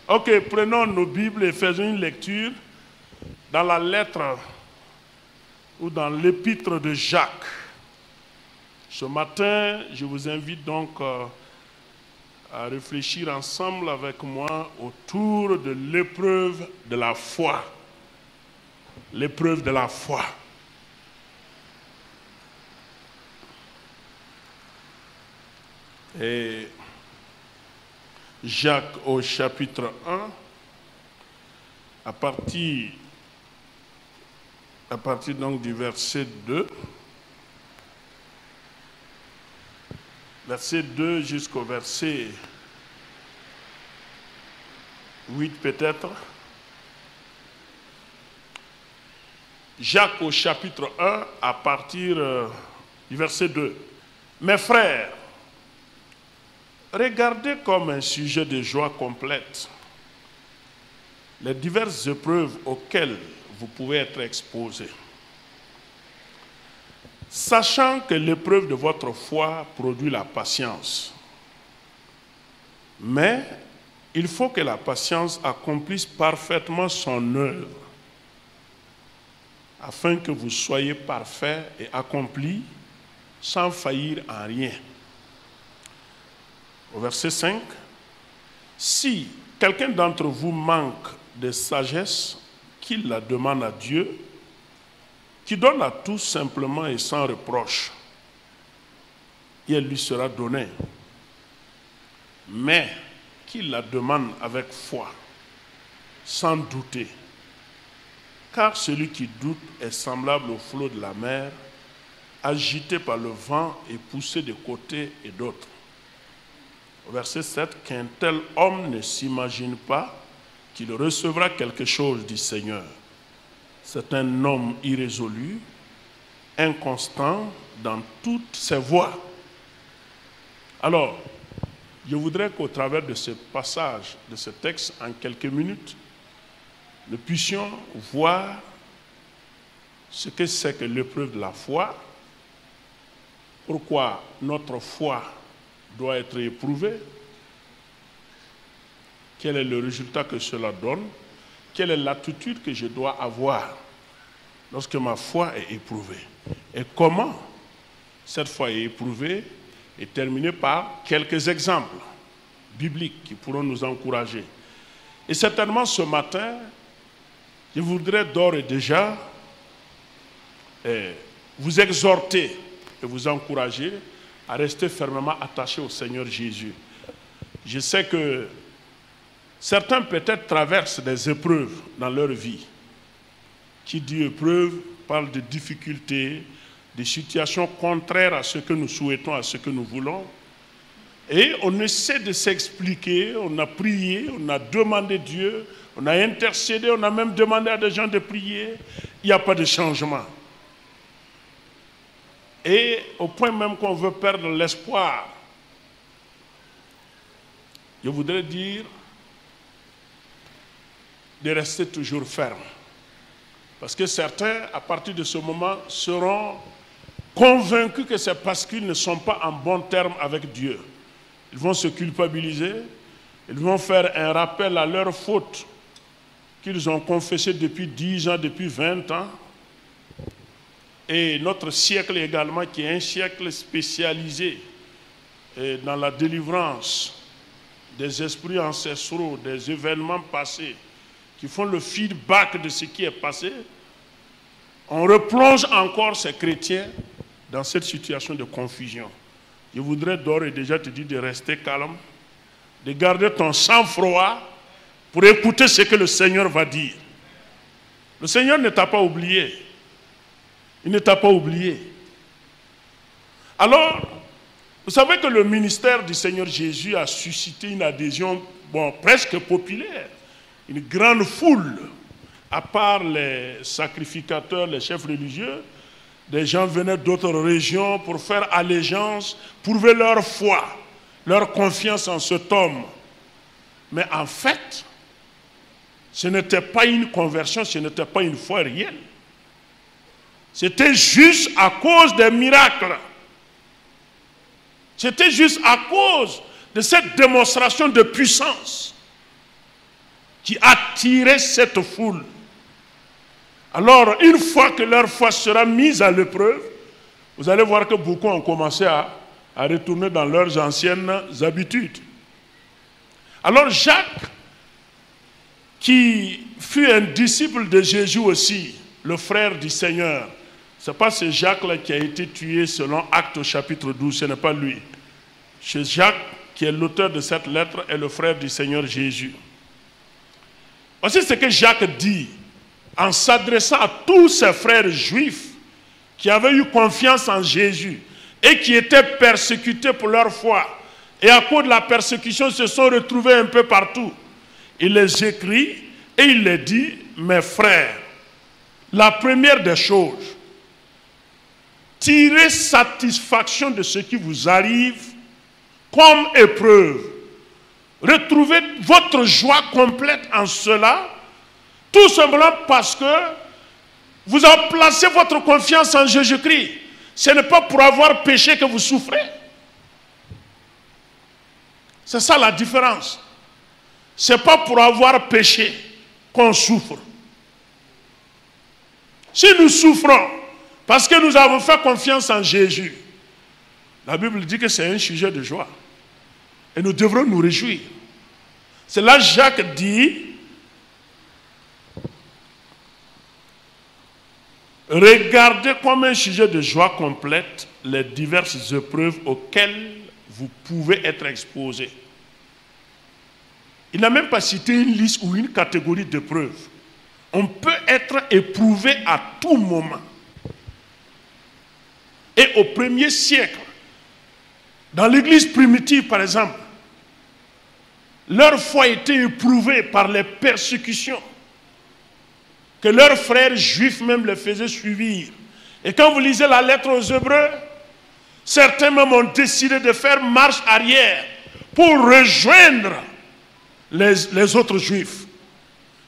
Ok, prenons nos Bibles et faisons une lecture dans la lettre ou dans l'épître de Jacques. Ce matin, je vous invite donc à réfléchir ensemble avec moi autour de l'épreuve de la foi. L'épreuve de la foi. Et Jacques au chapitre 1, à partir donc du verset 2, verset 2 jusqu'au verset 8 peut-être. Jacques au chapitre 1, à partir du verset 2. Mes frères, regardez comme un sujet de joie complète les diverses épreuves auxquelles vous pouvez être exposés, sachant que l'épreuve de votre foi produit la patience. Mais il faut que la patience accomplisse parfaitement son œuvre, afin que vous soyez parfaits et accomplis sans faillir en rien. Au verset 5, si quelqu'un d'entre vous manque de sagesse, qu'il la demande à Dieu, qui donne à tous simplement et sans reproche, et elle lui sera donnée. Mais qu'il la demande avec foi, sans douter, car celui qui doute est semblable au flot de la mer, agité par le vent et poussé de côté et d'autre. Au verset 7, qu'un tel homme ne s'imagine pas qu'il recevra quelque chose du Seigneur. C'est un homme irrésolu, inconstant dans toutes ses voies. Alors, je voudrais qu'au travers de ce passage, de ce texte, en quelques minutes, nous puissions voir ce que c'est que l'épreuve de la foi, pourquoi notre foi doit être éprouvée, quel est le résultat que cela donne, quelle est l'attitude que je dois avoir lorsque ma foi est éprouvée, et comment cette foi est éprouvée, et terminer par quelques exemples bibliques qui pourront nous encourager. Et certainement ce matin, je voudrais d'ores et déjà vous exhorter et vous encourager à rester fermement attachés au Seigneur Jésus. Je sais que certains peut-être traversent des épreuves dans leur vie. Qui dit épreuve parle de difficultés, de situations contraires à ce que nous souhaitons, à ce que nous voulons. Et on essaie de s'expliquer, on a prié, on a demandé Dieu, on a intercédé, on a même demandé à des gens de prier. Il n'y a pas de changement. Et au point même qu'on veut perdre l'espoir, je voudrais dire de rester toujours ferme. Parce que certains, à partir de ce moment, seront convaincus que c'est parce qu'ils ne sont pas en bon terme avec Dieu. Ils vont se culpabiliser, ils vont faire un rappel à leurs fautes qu'ils ont confessées depuis 10 ans, depuis 20 ans. Et notre siècle également, qui est un siècle spécialisé dans la délivrance des esprits ancestraux, des événements passés, qui font le feedback de ce qui est passé, on replonge encore ces chrétiens dans cette situation de confusion. Je voudrais d'ores et déjà te dire de rester calme, de garder ton sang-froid pour écouter ce que le Seigneur va dire. Le Seigneur ne t'a pas oublié. Il ne t'a pas oublié. Alors, vous savez que le ministère du Seigneur Jésus a suscité une adhésion presque populaire. Une grande foule, à part les sacrificateurs, les chefs religieux, des gens venaient d'autres régions pour faire allégeance, prouver leur foi, leur confiance en cet homme. Mais en fait, ce n'était pas une conversion, ce n'était pas une foi réelle. C'était juste à cause des miracles. C'était juste à cause de cette démonstration de puissance qui attirait cette foule. Alors, une fois que leur foi sera mise à l'épreuve, vous allez voir que beaucoup ont commencé à retourner dans leurs anciennes habitudes. Alors Jacques, qui fut un disciple de Jésus aussi, le frère du Seigneur, ce n'est pas ce Jacques-là qui a été tué selon Actes au chapitre 12, ce n'est pas lui. C'est Jacques, qui est l'auteur de cette lettre, est le frère du Seigneur Jésus. Voici ce que Jacques dit en s'adressant à tous ses frères juifs qui avaient eu confiance en Jésus et qui étaient persécutés pour leur foi. Et à cause de la persécution, se sont retrouvés un peu partout. Il les écrit et il les dit, mes frères, la première des choses, tirez satisfaction de ce qui vous arrive comme épreuve. Retrouvez votre joie complète en cela, tout simplement parce que vous avez placé votre confiance en Jésus-Christ. Ce n'est pas pour avoir péché que vous souffrez. C'est ça la différence. Ce n'est pas pour avoir péché qu'on souffre. Si nous souffrons parce que nous avons fait confiance en Jésus, la Bible dit que c'est un sujet de joie. Et nous devrons nous réjouir. C'est là que Jacques dit, regardez comme un sujet de joie complète les diverses épreuves auxquelles vous pouvez être exposés. Il n'a même pas cité une liste ou une catégorie d'épreuves. On peut être éprouvé à tout moment. Et au 1er siècle, dans l'église primitive par exemple, leur foi était éprouvée par les persécutions que leurs frères juifs même les faisaient subir. Et quand vous lisez la lettre aux Hébreux, certains même ont décidé de faire marche arrière pour rejoindre les autres juifs.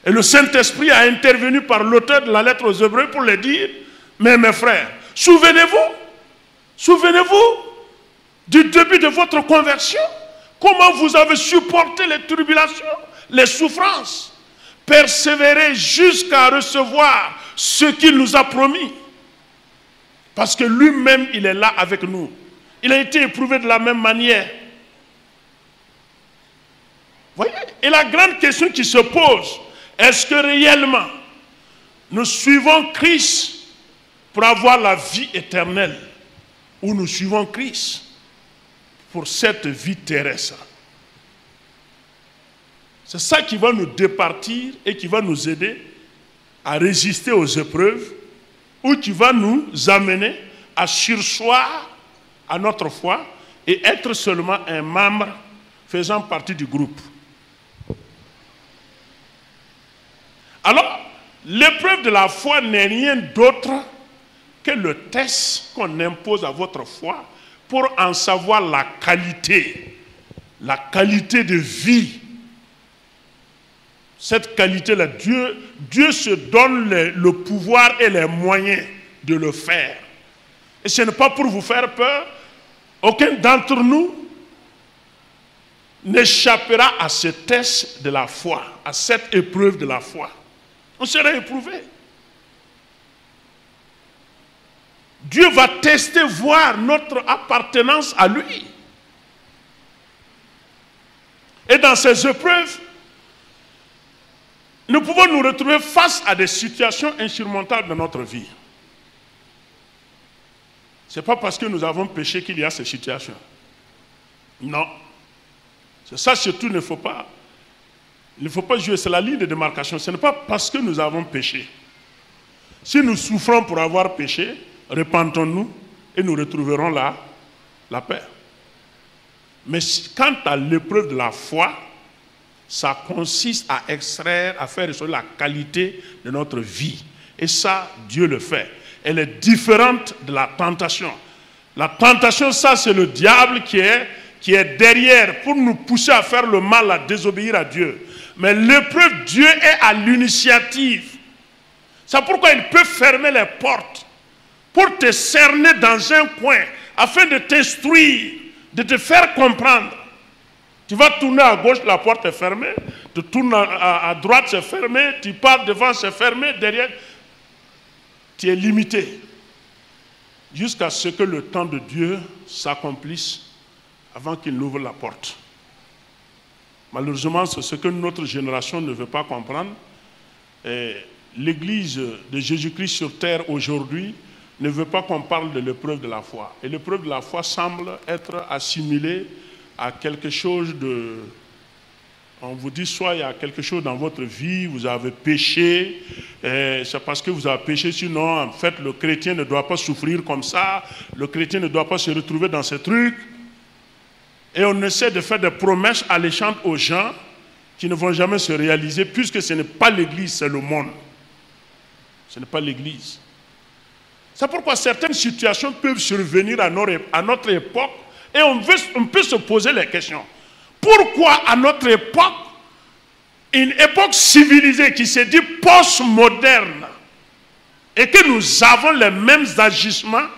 Et le Saint-Esprit a intervenu par l'auteur de la lettre aux Hébreux pour leur dire, mais mes frères, souvenez-vous du début de votre conversion, comment vous avez supporté les tribulations, les souffrances, persévérez jusqu'à recevoir ce qu'il nous a promis. Parce que lui-même, il est là avec nous. Il a été éprouvé de la même manière. Voyez? Et la grande question qui se pose, est-ce que réellement nous suivons Christ pour avoir la vie éternelle ou nous suivons Christ pour cette vie terrestre? C'est ça qui va nous départir et qui va nous aider à résister aux épreuves ou qui va nous amener à surseoir à notre foi et être seulement un membre faisant partie du groupe. Alors, l'épreuve de la foi n'est rien d'autre que le test qu'on impose à votre foi pour en savoir la qualité de vie. Cette qualité-là, Dieu se donne le pouvoir et les moyens de le faire. Et ce n'est pas pour vous faire peur. Aucun d'entre nous n'échappera à ce test de la foi, à cette épreuve de la foi. On sera éprouvé. Dieu va tester, voir notre appartenance à lui. Et dans ces épreuves, nous pouvons nous retrouver face à des situations insurmontables dans notre vie. Ce n'est pas parce que nous avons péché qu'il y a ces situations. Non. C'est ça surtout, il ne faut pas jouer, c'est la ligne de démarcation. Ce n'est pas parce que nous avons péché. Si nous souffrons pour avoir péché, repentons-nous et nous retrouverons la paix. Mais quant à l'épreuve de la foi, ça consiste à extraire, à faire ressortir la qualité de notre vie. Et ça, Dieu le fait. Elle est différente de la tentation. La tentation, ça, c'est le diable qui est derrière pour nous pousser à faire le mal, à désobéir à Dieu. Mais l'épreuve, Dieu est à l'initiative. C'est pourquoi il peut fermer les portes pour te cerner dans un coin afin de t'instruire, de te faire comprendre. Tu vas tourner à gauche, la porte est fermée. Tu tournes à droite, c'est fermé. Tu pars devant, c'est fermé. Derrière, tu es limité. Jusqu'à ce que le temps de Dieu s'accomplisse avant qu'il n'ouvre la porte. Malheureusement, c'est ce que notre génération ne veut pas comprendre. L'Église de Jésus-Christ sur terre aujourd'hui ne veut pas qu'on parle de l'épreuve de la foi. Et l'épreuve de la foi semble être assimilée à quelque chose de... On vous dit soit il y a quelque chose dans votre vie, vous avez péché, c'est parce que vous avez péché, sinon en fait le chrétien ne doit pas souffrir comme ça, le chrétien ne doit pas se retrouver dans ces trucs. Et on essaie de faire des promesses alléchantes aux gens qui ne vont jamais se réaliser, puisque ce n'est pas l'Église, c'est le monde. Ce n'est pas l'Église. C'est pourquoi certaines situations peuvent survenir à notre époque et on peut se poser les questions. Pourquoi à notre époque, une époque civilisée qui se dit post-moderne, et que nous avons les mêmes agissements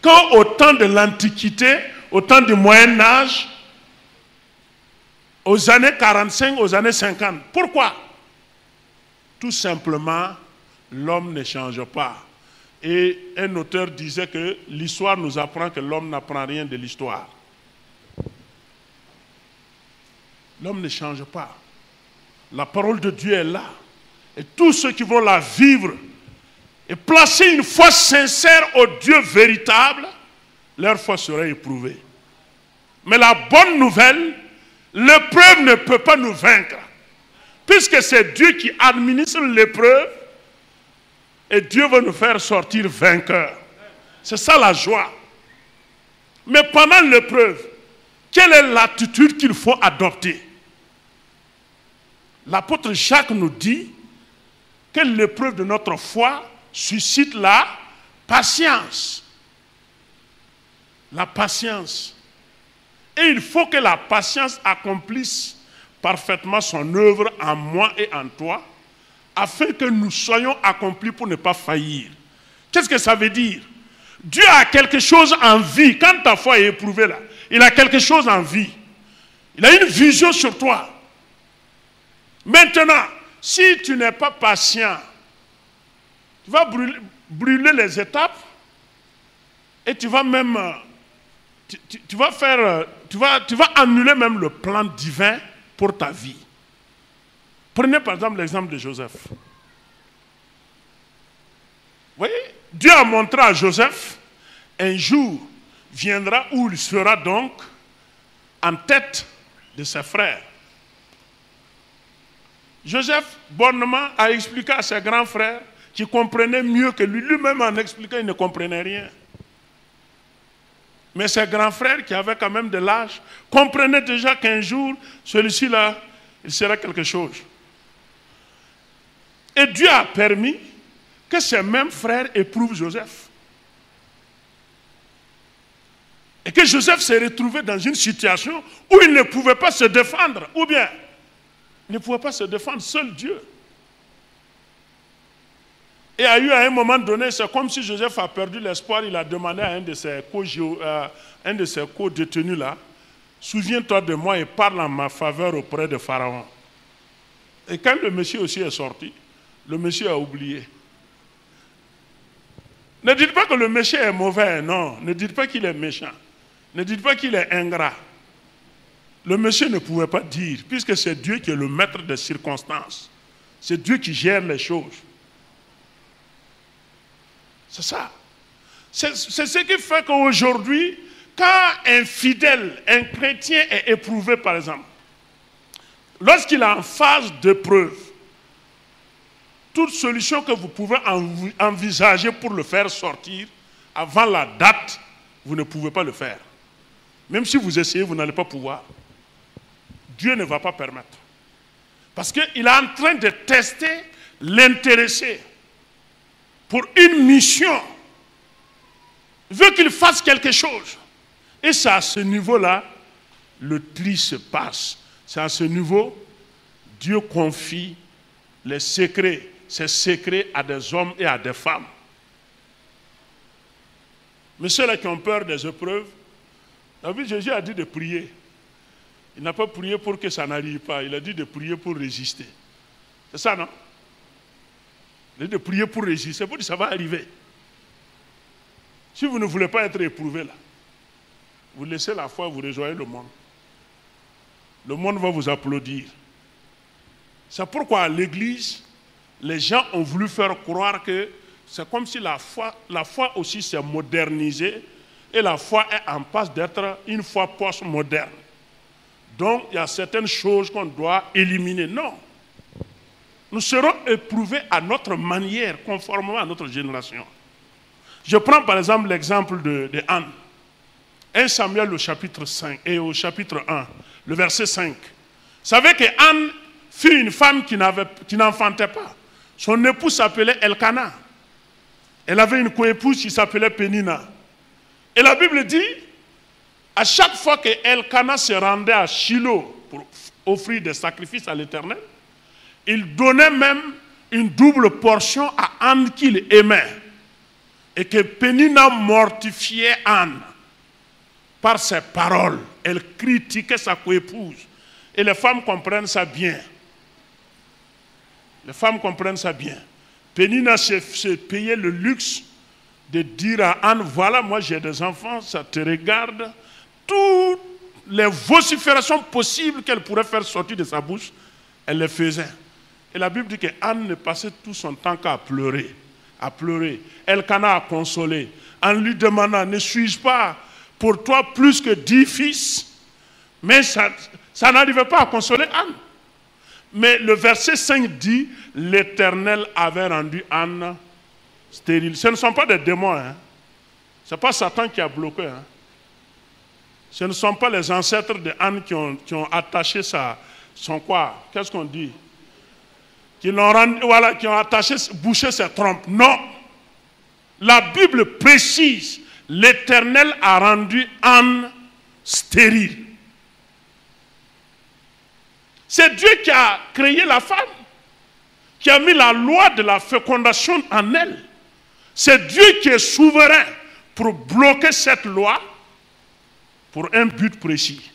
qu'au temps de l'Antiquité, au temps du Moyen-Âge, aux années 45, aux années 50. Pourquoi? Tout simplement, l'homme ne change pas. Et un auteur disait que l'histoire nous apprend que l'homme n'apprend rien de l'histoire. L'homme ne change pas. La parole de Dieu est là. Et tous ceux qui vont la vivre et placer une foi sincère au Dieu véritable, leur foi sera éprouvée. Mais la bonne nouvelle, l'épreuve ne peut pas nous vaincre. Puisque c'est Dieu qui administre l'épreuve, et Dieu va nous faire sortir vainqueurs. C'est ça la joie. Mais pendant l'épreuve, quelle est l'attitude qu'il faut adopter? L'apôtre Jacques nous dit que l'épreuve de notre foi suscite la patience. La patience. Et il faut que la patience accomplisse parfaitement son œuvre en moi et en toi, afin que nous soyons accomplis pour ne pas faillir. Qu'est-ce que ça veut dire? Dieu a quelque chose en vie. Quand ta foi est éprouvée là, il a quelque chose en vie. Il a une vision sur toi. Maintenant, si tu n'es pas patient, tu vas brûler les étapes et tu vas même... Tu vas annuler même le plan divin pour ta vie. Prenez par exemple l'exemple de Joseph. Vous voyez, Dieu a montré à Joseph, un jour viendra où il sera donc en tête de ses frères. Joseph, bonnement, a expliqué à ses grands frères qui comprenaient mieux que lui. Lui-même en expliquant, il ne comprenait rien. Mais ses grands frères, qui avaient quand même de l'âge, comprenaient déjà qu'un jour, celui-ci-là, il sera quelque chose. Et Dieu a permis que ces mêmes frères éprouvent Joseph. Et que Joseph s'est retrouvé dans une situation où il ne pouvait pas se défendre. Ou bien, il ne pouvait pas se défendre, seul Dieu. Et a eu à un moment donné, c'est comme si Joseph a perdu l'espoir, il a demandé à un de ses co-détenus là, souviens-toi de moi et parle en ma faveur auprès de Pharaon. Et quand le monsieur aussi est sorti, le monsieur a oublié. Ne dites pas que le monsieur est mauvais, non. Ne dites pas qu'il est méchant. Ne dites pas qu'il est ingrat. Le monsieur ne pouvait pas dire, puisque c'est Dieu qui est le maître des circonstances. C'est Dieu qui gère les choses. C'est ça. C'est ce qui fait qu'aujourd'hui, quand un fidèle, un chrétien est éprouvé, par exemple, lorsqu'il est en phase d'épreuve, toute solution que vous pouvez envisager pour le faire sortir, avant la date, vous ne pouvez pas le faire. Même si vous essayez, vous n'allez pas pouvoir. Dieu ne va pas permettre. Parce qu'il est en train de tester l'intéressé pour une mission. Il veut qu'il fasse quelque chose. Et c'est à ce niveau-là, le tri se passe. C'est à ce niveau, Dieu confie les secrets, ses secrets à des hommes et à des femmes. Mais ceux-là qui ont peur des épreuves, Jésus a dit de prier. Il n'a pas prié pour que ça n'arrive pas. Il a dit de prier pour résister. C'est ça, non? Il a dit de prier pour résister. Pour dire ça va arriver. Si vous ne voulez pas être éprouvé là, vous laissez la foi, vous rejoignez le monde. Le monde va vous applaudir. C'est pourquoi à l'église, les gens ont voulu faire croire que c'est comme si la foi aussi s'est modernisée et la foi est en passe d'être une foi post-moderne. Donc, il y a certaines choses qu'on doit éliminer. Non. Nous serons éprouvés à notre manière, conformément à notre génération. Je prends par exemple l'exemple de Anne. 1 Samuel au chapitre 5 et au chapitre 1, le verset 5. Vous savez que Anne fut une femme qui n'enfantait pas. Son époux s'appelait Elkana. Elle avait une coépouse qui s'appelait Pénina. Et la Bible dit, à chaque fois que Elkana se rendait à Shiloh pour offrir des sacrifices à l'Éternel, il donnait même une double portion à Anne qu'il aimait. Et que Pénina mortifiait Anne par ses paroles. Elle critiquait sa coépouse. Et les femmes comprennent ça bien. Les femmes comprennent ça bien. Pénina se payait le luxe de dire à Anne, voilà, moi j'ai des enfants, ça te regarde. Toutes les vociférations possibles qu'elle pourrait faire sortir de sa bouche, elle les faisait. Et la Bible dit que Anne ne passait tout son temps qu'à pleurer. À pleurer. Elkana a consolé en lui demandant, ne suis-je pas pour toi plus que 10 fils? Mais ça n'arrivait pas à consoler Anne. Mais le verset 5 dit, l'Éternel avait rendu Anne stérile. Ce ne sont pas des démons. Hein. Ce n'est pas Satan qui a bloqué. Hein. Ce ne sont pas les ancêtres de Anne qui ont attaché son quoi? Qu'est-ce qu'on dit? Qui ont attaché, bouché ses trompes. Non. La Bible précise, l'Éternel a rendu Anne stérile. C'est Dieu qui a créé la femme, qui a mis la loi de la fécondation en elle. C'est Dieu qui est souverain pour bloquer cette loi pour un but précis.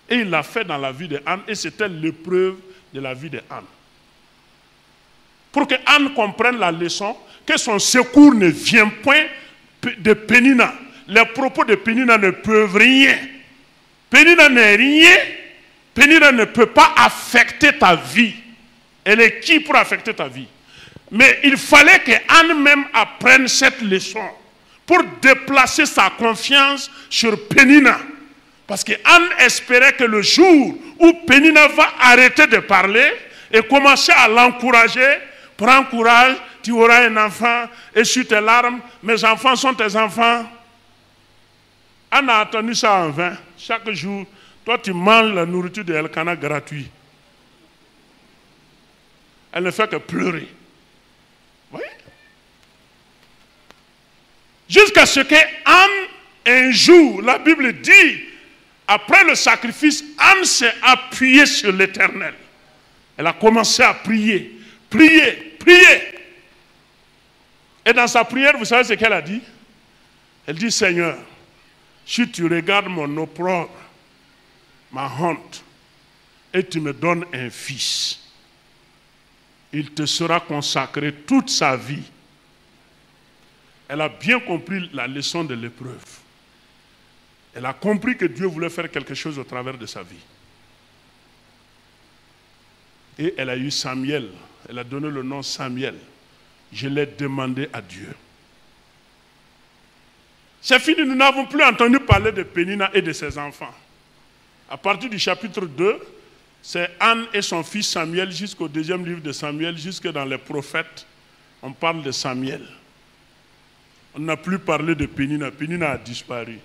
Et il l'a fait dans la vie de Anne, et c'était l'épreuve de la vie de Anne. Pour que Anne comprenne la leçon, que son secours ne vient point de Pénina. Les propos de Pénina ne peuvent rien. Pénina n'est rien. Pénina ne peut pas affecter ta vie. Elle est qui pour affecter ta vie? Mais il fallait que Anne même apprenne cette leçon pour déplacer sa confiance sur Pénina. Parce que Anne espérait que le jour où Pénina va arrêter de parler et commencer à l'encourager, prends courage, tu auras un enfant, essuie tes larmes, mes enfants sont tes enfants. Anne a attendu ça en vain. Chaque jour, toi tu manges la nourriture de Elkana gratuit. Elle ne fait que pleurer. Oui. Jusqu'à ce que Anne, un jour, la Bible dit, après le sacrifice, Anne s'est appuyée sur l'Éternel. Elle a commencé à prier, prier, prier. Et dans sa prière, vous savez ce qu'elle a dit? Elle dit, Seigneur, si tu regardes mon opprobre, ma honte, et tu me donnes un fils, il te sera consacré toute sa vie. Elle a bien compris la leçon de l'épreuve. Elle a compris que Dieu voulait faire quelque chose au travers de sa vie. Et elle a eu Samuel. Elle a donné le nom Samuel. Je l'ai demandé à Dieu. C'est fini, nous n'avons plus entendu parler de Pénina et de ses enfants. À partir du chapitre 2, c'est Anne et son fils Samuel jusqu'au deuxième livre de Samuel, jusque dans les prophètes, on parle de Samuel. On n'a plus parlé de Pénina. Pénina a disparu.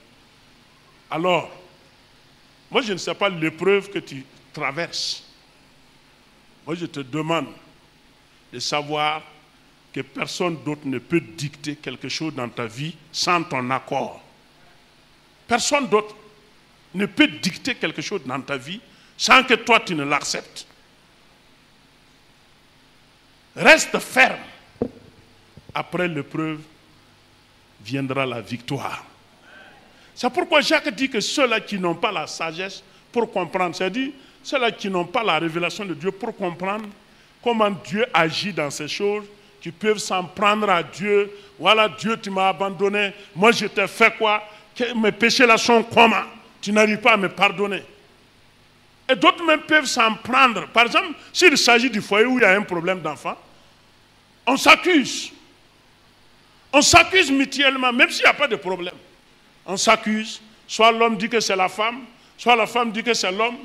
Alors, moi je ne sais pas l'épreuve que tu traverses. Moi je te demande de savoir que personne d'autre ne peut dicter quelque chose dans ta vie sans ton accord. Personne d'autre ne peut dicter quelque chose dans ta vie sans que toi tu ne l'acceptes. Reste ferme. Après l'épreuve viendra la victoire. C'est pourquoi Jacques dit que ceux-là qui n'ont pas la sagesse pour comprendre. C'est-à-dire, ceux-là qui n'ont pas la révélation de Dieu pour comprendre comment Dieu agit dans ces choses, qui peuvent s'en prendre à Dieu. Voilà, Dieu, tu m'as abandonné. Moi, je t'ai fait quoi? Mes péchés là sont comment? Tu n'arrives pas à me pardonner. Et d'autres même peuvent s'en prendre. Par exemple, s'il s'agit du foyer où il y a un problème d'enfant, on s'accuse. On s'accuse mutuellement, même s'il n'y a pas de problème. On s'accuse. Soit l'homme dit que c'est la femme, soit la femme dit que c'est l'homme.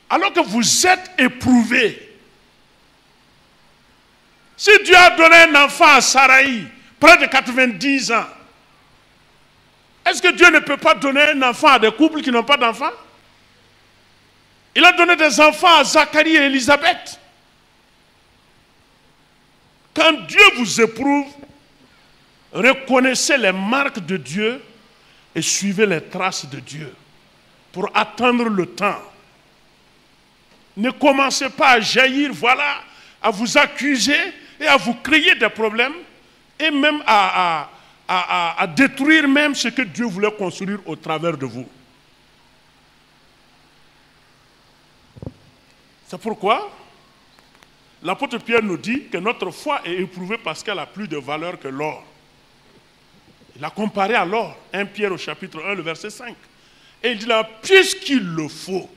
Alors que vous êtes éprouvés. Si Dieu a donné un enfant à Saraï, près de 90 ans, est-ce que Dieu ne peut pas donner un enfant à des couples qui n'ont pas d'enfants? Il a donné des enfants à Zacharie et Élisabeth. Quand Dieu vous éprouve, reconnaissez les marques de Dieu et suivez les traces de Dieu pour attendre le temps. Ne commencez pas à jaillir, voilà, à vous accuser et à vous créer des problèmes et même à détruire même ce que Dieu voulait construire au travers de vous. C'est pourquoi l'apôtre Pierre nous dit que notre foi est éprouvée parce qu'elle a plus de valeur que l'or. Il a comparé à l'or, 1 Pierre au chapitre 1, le verset 5. Et il dit là, puisqu'il le faut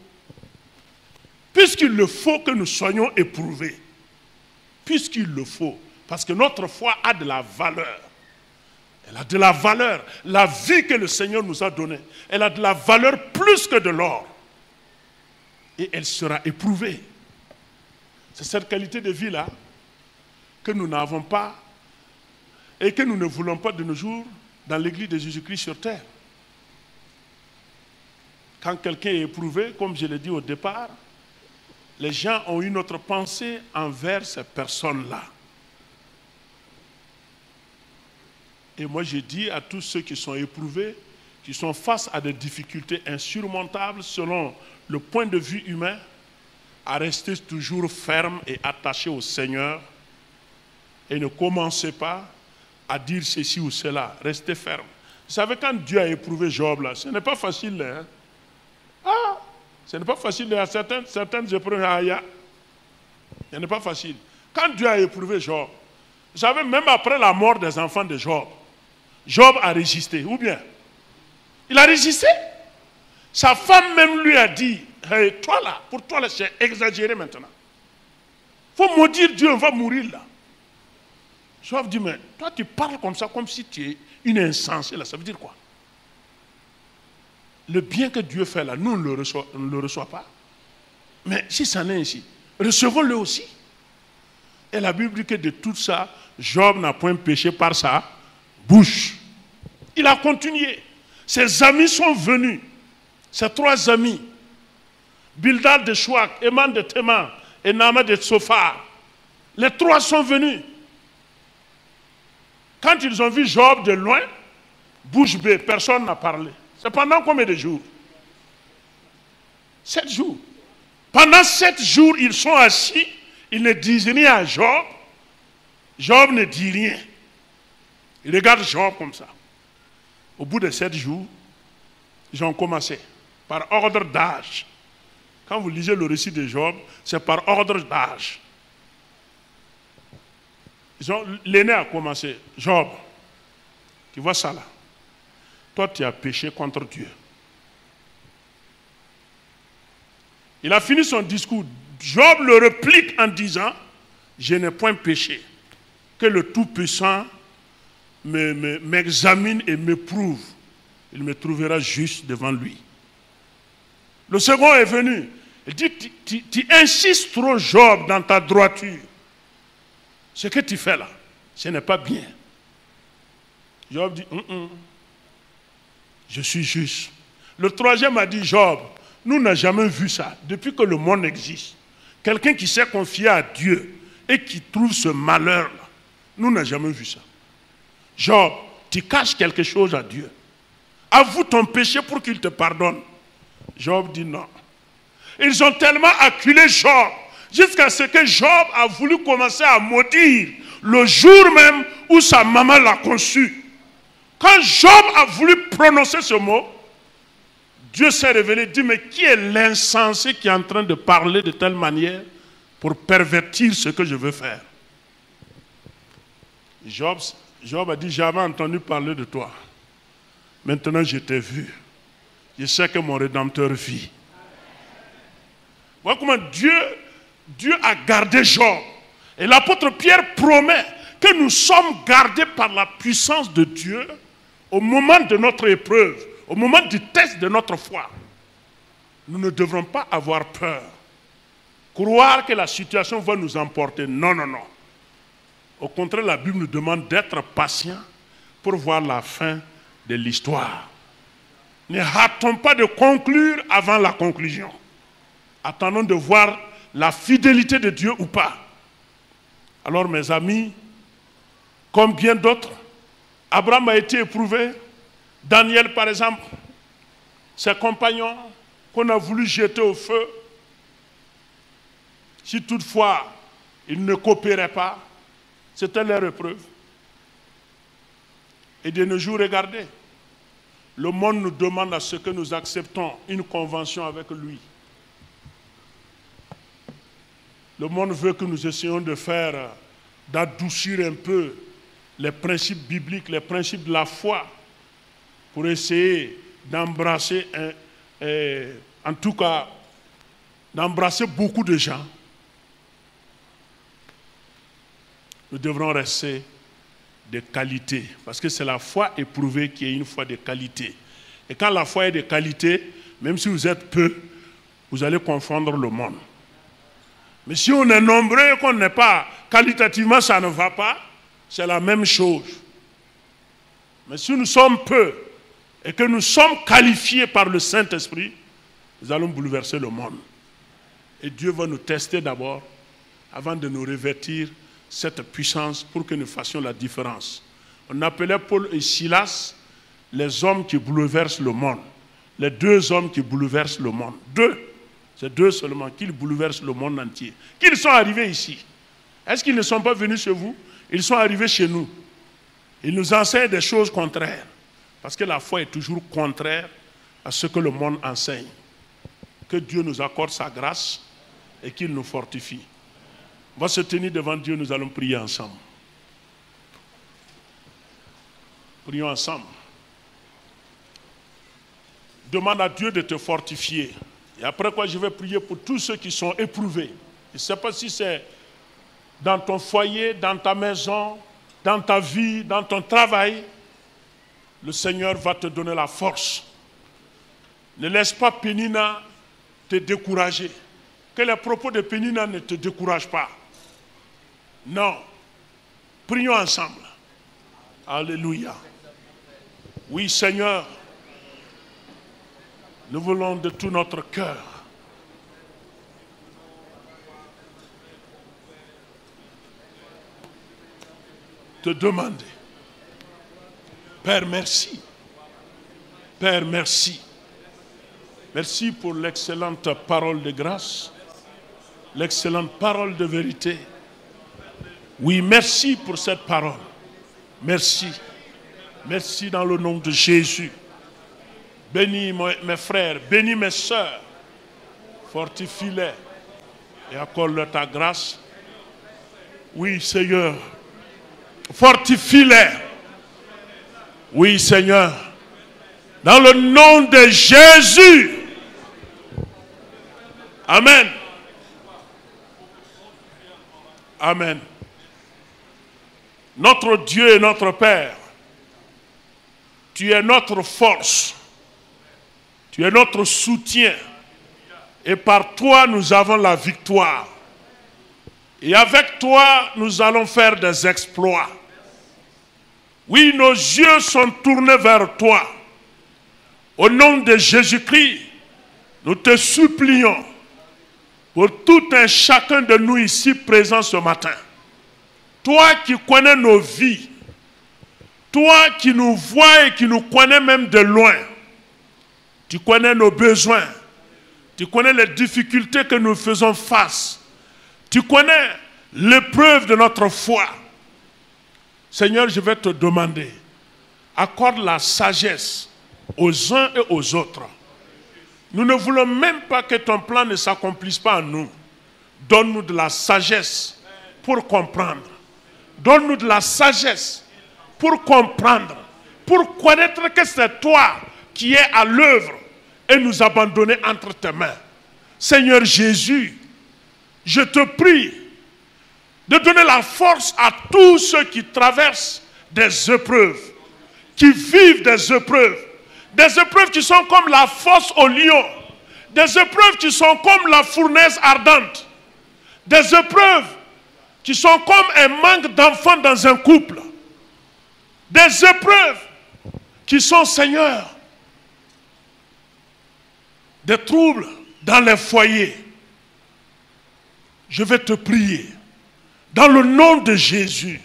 que nous soyons éprouvés, puisqu'il le faut, parce que notre foi a de la valeur. Elle a de la valeur. La vie que le Seigneur nous a donnée, elle a de la valeur plus que de l'or. Et elle sera éprouvée. C'est cette qualité de vie-là que nous n'avons pas et que nous ne voulons pas de nos jours dans l'église de Jésus-Christ sur terre. Quand quelqu'un est éprouvé, comme je l'ai dit au départ, les gens ont une autre pensée envers ces personnes-là. Et moi, je dis à tous ceux qui sont éprouvés, qui sont face à des difficultés insurmontables selon le point de vue humain, à rester toujours ferme et attaché au Seigneur et ne commencez pas à dire ceci ou cela. Restez ferme. Vous savez, quand Dieu a éprouvé Job, là, ce n'est pas facile. Hein? Ah, ce n'est pas facile. Il y a certaines épreuves. Ce n'est pas facile. Quand Dieu a éprouvé Job, vous savez, même après la mort des enfants de Job, Job a résisté. Ou bien, il a résisté. Sa femme même lui a dit, hey, toi là, pour toi là, c'est exagéré maintenant. Il faut maudire Dieu, on va mourir là. Job dit, mais toi tu parles comme ça, comme si tu es une insensée là, ça veut dire quoi? Le bien que Dieu fait là, nous on ne le reçoit pas. Mais si ça n'est ainsi, recevons-le aussi. Et la Bible dit que de tout ça, Job n'a point péché par sa bouche. Il a continué. Ses amis sont venus. Ses trois amis, Bildad de Chouak, Eman de Théman et Nama de Tsophar, les trois sont venus. Quand ils ont vu Job de loin, bouche bée, personne n'a parlé. C'est pendant combien de jours? 7 jours. Pendant 7 jours, ils sont assis, ils ne disent rien à Job. Job ne dit rien. Il regarde Job comme ça. Au bout de 7 jours, ils ont commencé par ordre d'âge. Quand vous lisez le récit de Job, c'est par ordre d'âge. L'aîné a commencé. Job, tu vois ça là? Toi, tu as péché contre Dieu. Il a fini son discours. Job le réplique en disant, je n'ai point péché. Que le Tout-Puissant m'examine et m'éprouve. Il me trouvera juste devant lui. Le second est venu. Il dit, tu insistes trop, Job, dans ta droiture. Ce que tu fais là, ce n'est pas bien. Job dit, je suis juste. Le troisième a dit, Job, nous n'avons jamais vu ça depuis que le monde existe. Quelqu'un qui s'est confié à Dieu et qui trouve ce malheur-là, nous n'avons jamais vu ça. Job, tu caches quelque chose à Dieu. Avoue ton péché pour qu'il te pardonne. Job dit non. Ils ont tellement acculé Job jusqu'à ce que Job a voulu commencer à maudire le jour même où sa maman l'a conçu. Quand Job a voulu prononcer ce mot, Dieu s'est révélé, dit, mais qui est l'insensé qui est en train de parler de telle manière pour pervertir ce que je veux faire? Job a dit, j'avais entendu parler de toi. Maintenant, je t'ai vu. Je sais que mon Rédempteur vit. Voilà comment Dieu a gardé Job. Et l'apôtre Pierre promet que nous sommes gardés par la puissance de Dieu au moment de notre épreuve, au moment du test de notre foi. Nous ne devrons pas avoir peur. Croire que la situation va nous emporter. Non, non, non. Au contraire, la Bible nous demande d'être patients pour voir la fin de l'histoire. Ne hâtons pas de conclure avant la conclusion. Attendons de voir la fidélité de Dieu ou pas. Alors mes amis, comme bien d'autres, Abraham a été éprouvé. Daniel par exemple, ses compagnons qu'on a voulu jeter au feu. Si toutefois ils ne coopéraient pas, c'était leur épreuve. Et de nos jours, regardez, le monde nous demande à ce que nous acceptons une convention avec lui. Le monde veut que nous essayions d'adoucir un peu les principes bibliques, les principes de la foi, pour essayer d'embrasser, en tout cas, d'embrasser beaucoup de gens. Nous devrons rester de qualité, parce que c'est la foi éprouvée qui est une foi de qualité. Et quand la foi est de qualité, même si vous êtes peu, vous allez confondre le monde. Mais si on est nombreux et qu'on n'est pas, qualitativement ça ne va pas, c'est la même chose. Mais si nous sommes peu et que nous sommes qualifiés par le Saint-Esprit, nous allons bouleverser le monde. Et Dieu va nous tester d'abord avant de nous revêtir cette puissance pour que nous fassions la différence. On appelait Paul et Silas les hommes qui bouleversent le monde. Les deux hommes qui bouleversent le monde. C'est deux seulement qui bouleversent le monde entier. Qu'ils sont arrivés ici. Est-ce qu'ils ne sont pas venus chez vous? Ils sont arrivés chez nous. Ils nous enseignent des choses contraires. Parce que la foi est toujours contraire à ce que le monde enseigne. Que Dieu nous accorde sa grâce et qu'il nous fortifie. On va se tenir devant Dieu, nous allons prier ensemble. Prions ensemble. Demande à Dieu de te fortifier. Et après quoi, je vais prier pour tous ceux qui sont éprouvés. Je ne sais pas si c'est dans ton foyer, dans ta maison, dans ta vie, dans ton travail. Le Seigneur va te donner la force. Ne laisse pas Pénina te décourager. Que les propos de Pénina ne te découragent pas. Non. Prions ensemble. Alléluia. Oui, Seigneur. Nous voulons de tout notre cœur te demander, Père, merci. Père, merci. Merci pour l'excellente parole de grâce, l'excellente parole de vérité. Oui, merci pour cette parole. Merci. Merci dans le nom de Jésus. Bénis mes frères, bénis mes sœurs, fortifie-les et accorde-leur ta grâce. Oui, Seigneur, fortifie-les. Oui, Seigneur, dans le nom de Jésus. Amen. Amen. Notre Dieu et notre Père, tu es notre force. Tu es notre soutien et par toi nous avons la victoire. Et avec toi nous allons faire des exploits. Oui, nos yeux sont tournés vers toi. Au nom de Jésus-Christ, nous te supplions pour tout un chacun de nous ici présents ce matin. Toi qui connais nos vies, toi qui nous vois et qui nous connais même de loin, tu connais nos besoins. Tu connais les difficultés que nous faisons face. Tu connais l'épreuve de notre foi. Seigneur, je vais te demander, accorde la sagesse aux uns et aux autres Nous ne voulons même pas que ton plan ne s'accomplisse pas en nous. Donne-nous de la sagesse pour comprendre. Donne-nous de la sagesse pour comprendre, pour connaître que c'est toi qui es à l'œuvre et nous abandonner entre tes mains. Seigneur Jésus, je te prie de donner la force à tous ceux qui traversent des épreuves, qui vivent des épreuves qui sont comme la fosse au lion, des épreuves qui sont comme la fournaise ardente, des épreuves qui sont comme un manque d'enfants dans un couple, des épreuves qui sont, Seigneur, des troubles dans les foyers. Je vais te prier, dans le nom de Jésus,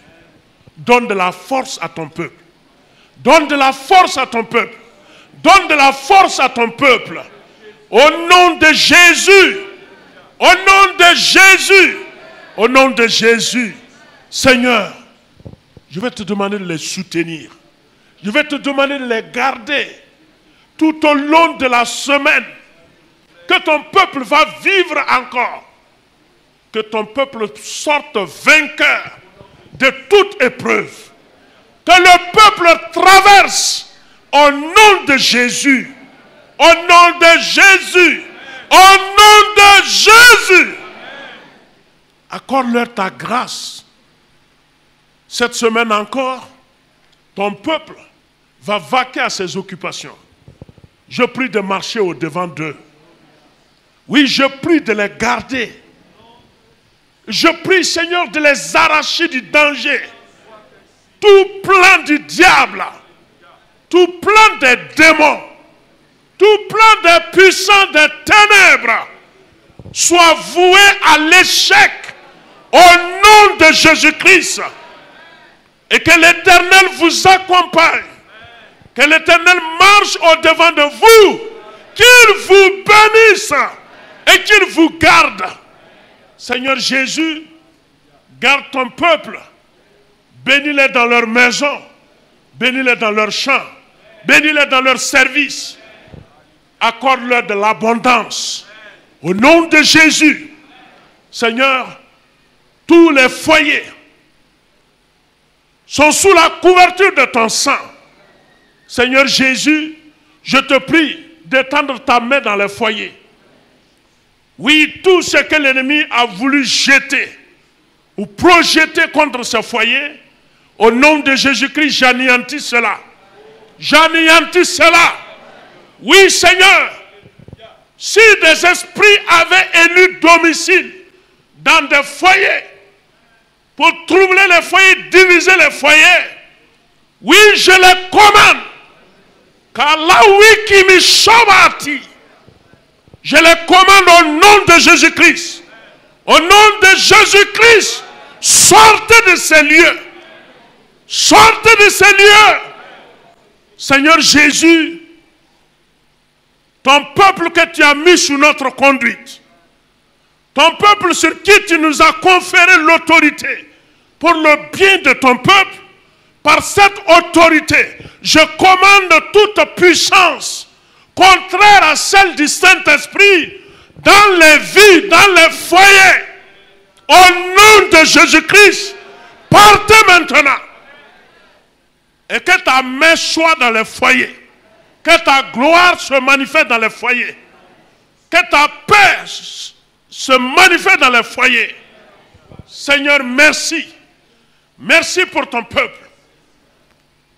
donne de la force à ton peuple. Donne de la force à ton peuple. Donne de la force à ton peuple. Au nom de Jésus. Au nom de Jésus. Au nom de Jésus. Seigneur, je vais te demander de les soutenir. Je vais te demander de les garder tout au long de la semaine. Que ton peuple va vivre encore. Que ton peuple sorte vainqueur de toute épreuve. Que le peuple traverse au nom de Jésus. Au nom de Jésus. Au nom de Jésus. Accorde-leur ta grâce. Cette semaine encore, ton peuple va vaquer à ses occupations. Je prie de marcher au-devant d'eux. Oui, je prie de les garder. Je prie, Seigneur, de les arracher du danger. Tout plan du diable, tout plan des démons, tout plan des puissants des ténèbres soit voué à l'échec au nom de Jésus-Christ. Et que l'Éternel vous accompagne. Que l'Éternel marche au-devant de vous. Qu'il vous bénisse et qu'il vous garde. Seigneur Jésus, garde ton peuple. Bénis-les dans leur maison. Bénis-les dans leur champ. Bénis-les dans leur service. Accorde-leur de l'abondance. Au nom de Jésus, Seigneur, tous les foyers sont sous la couverture de ton sang. Seigneur Jésus, je te prie d'étendre ta main dans les foyers. Oui, tout ce que l'ennemi a voulu jeter ou projeter contre ce foyer, au nom de Jésus-Christ, j'anéantis cela. J'anéantis cela. Oui, Seigneur, si des esprits avaient élu domicile dans des foyers, pour troubler les foyers, diviser les foyers, oui, je les commande. Car là, oui, qui me chobati, je les commande au nom de Jésus-Christ. Au nom de Jésus-Christ, sortez de ces lieux. Sortez de ces lieux. Seigneur Jésus, ton peuple que tu as mis sous notre conduite, ton peuple sur qui tu nous as conféré l'autorité pour le bien de ton peuple, par cette autorité, je commande toute puissance contraire à celle du Saint-Esprit dans les vies, dans les foyers. Au nom de Jésus-Christ, partez maintenant. Et que ta main soit dans les foyers. Que ta gloire se manifeste dans les foyers. Que ta paix se manifeste dans les foyers. Seigneur, merci. Merci pour ton peuple.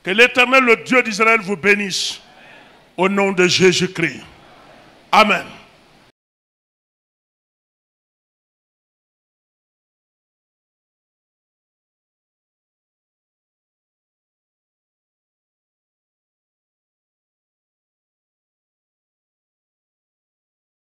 Que l'Éternel, le Dieu d'Israël, vous bénisse. Au nom de Jésus-Christ. Amen.